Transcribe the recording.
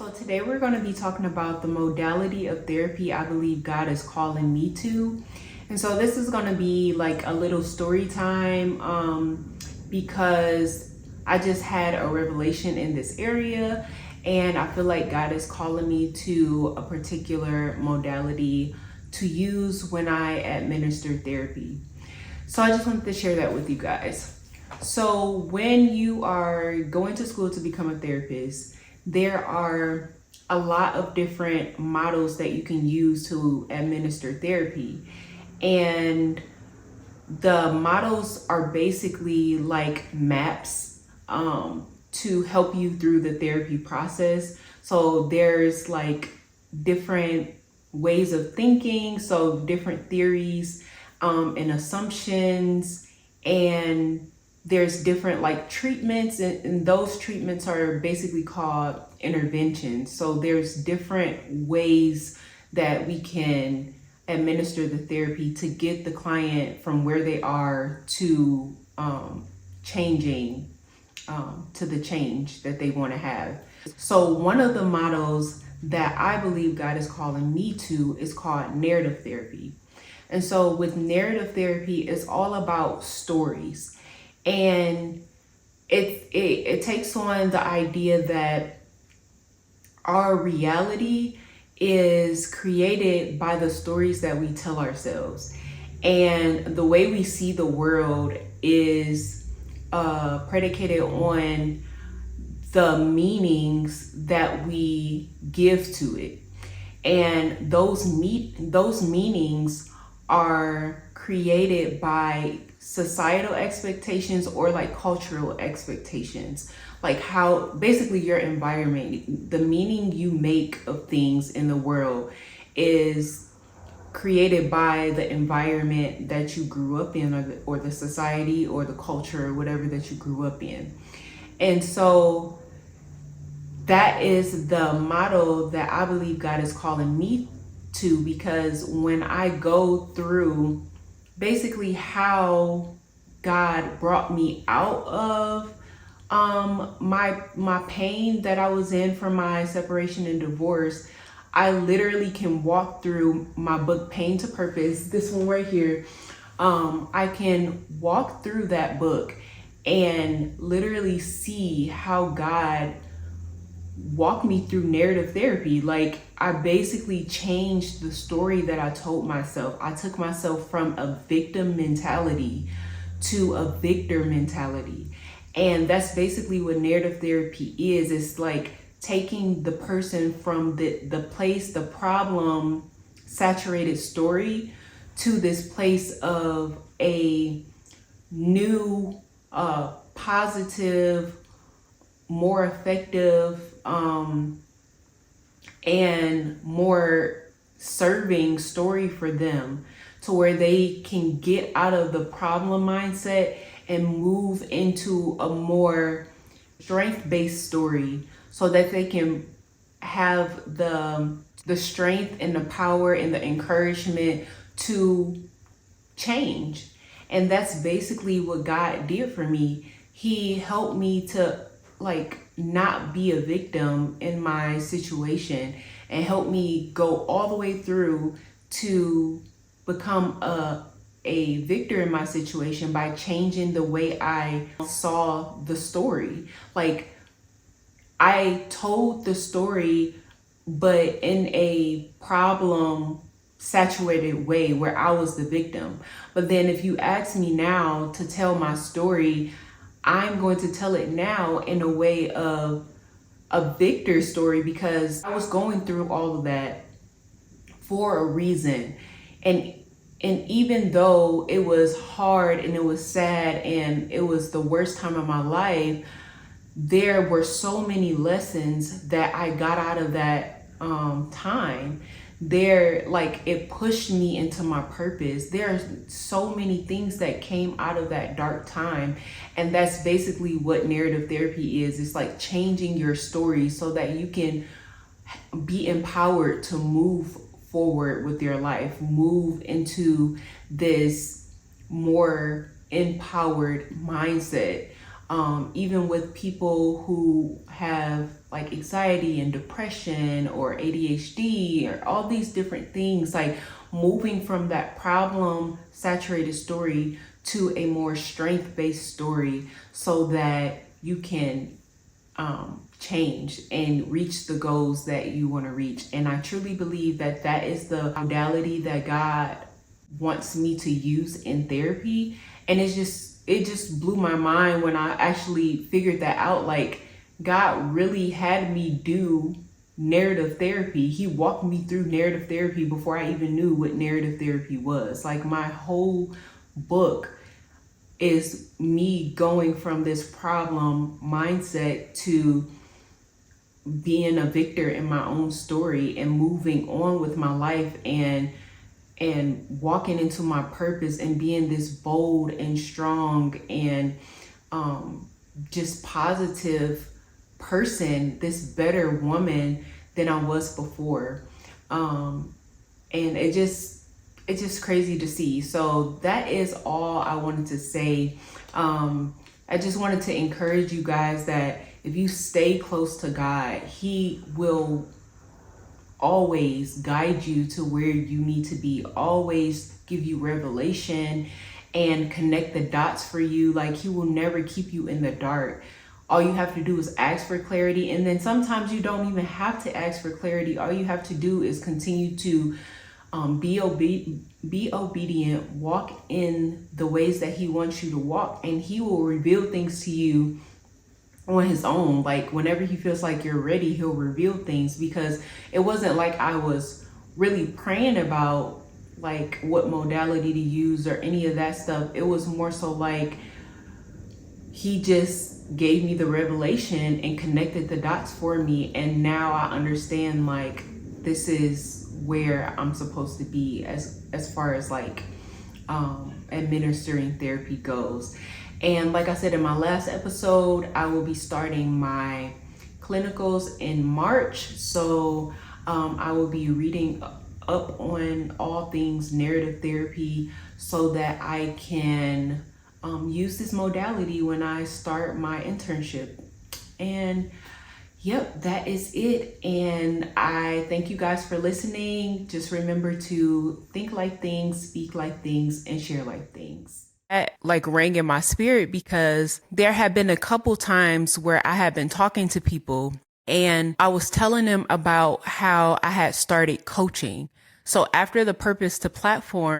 So today we're going to be talking about the modality of therapy I believe God is calling me to. And so this is going to be like a little story time because I just had a revelation in this area, and I feel like God is calling me to a particular modality to use when I administer therapy. So I just wanted to share that with you guys. So when you are going to school to become a therapist, there are a lot of different models that you can use to administer therapy. And the models are basically like maps to help you through the therapy process. So there's like different ways of thinking, so different theories and assumptions, and there's different like treatments, and those treatments are basically called interventions. So there's different ways that we can administer the therapy to get the client from where they are to changing to the change that they want to have. So one of the models that I believe God is calling me to is called narrative therapy. And so with narrative therapy, it's all about stories. And it takes on the idea that our reality is created by the stories that we tell ourselves. And the way we see the world is predicated on the meanings that we give to it. And those meanings are created by societal expectations or like cultural expectations, like how basically your environment, the meaning you make of things in the world is created by the environment that you grew up in, or the society or the culture or whatever that you grew up in. And so that is the model that I believe God is calling me to, because when I go through basically how God brought me out of my pain that I was in from my separation and divorce, I literally can walk through my book, Pain to Purpose, this one right here. I can walk through that book and literally see how God walked me through narrative therapy. Like, I basically changed the story that I told myself. I took myself from a victim mentality to a victor mentality. And that's basically what narrative therapy is. It's like taking the person from the place, the problem saturated story, to this place of a new, positive, more effective, and more serving story for them, to where they can get out of the problem mindset and move into a more strength-based story, so that they can have the strength and the power and the encouragement to change. And that's basically what God did for me. He helped me to like not be a victim in my situation, and help me go all the way through to become a victor in my situation by changing the way I saw the story. Like, I told the story, but in a problem saturated way where I was the victim. But then if you ask me now to tell my story, I'm going to tell it now in a way of a victor story, because I was going through all of that for a reason. And even though it was hard and it was sad and it was the worst time of my life, there were so many lessons that I got out of that time. It pushed me into my purpose. There are so many things that came out of that dark time. And that's basically what narrative therapy is. It's like changing your story so that you can be empowered to move forward with your life, move into this more empowered mindset, even with people who have like anxiety and depression or ADHD or all these different things, like moving from that problem saturated story to a more strength based story so that you can change and reach the goals that you want to reach. And I truly believe that that is the modality that God wants me to use in therapy. And it just blew my mind when I actually figured that out. Like, God really had me do narrative therapy. He walked me through narrative therapy before I even knew what narrative therapy was. Like, my whole book is me going from this problem mindset to being a victor in my own story and moving on with my life and walking into my purpose and being this bold and strong and just positive person, this better woman than I was before. And it's just crazy to see. So that is all I wanted to say. I just wanted to encourage you guys that if you stay close to God, He will always guide you to where you need to be, always give you revelation and connect the dots for you. Like, He will never keep you in the dark. All you have to do is ask for clarity. And then sometimes you don't even have to ask for clarity. All you have to do is continue to be obedient, walk in the ways that He wants you to walk, and He will reveal things to you on His own. Like, whenever He feels like you're ready, He'll reveal things, because it wasn't like I was really praying about like what modality to use or any of that stuff. It was more so like He just gave me the revelation and connected the dots for me, and now I understand like this is where I'm supposed to be as far as like administering therapy goes. And like I said in my last episode, I will be starting my clinicals in March. So I will be reading up on all things narrative therapy so that I can use this modality when I start my internship. And yep, that is it. And I thank you guys for listening. Just remember to think like things, speak like things, and share like things. That like rang in my spirit because there have been a couple times where I have been talking to people and I was telling them about how I had started coaching. So after the Purpose to Platform,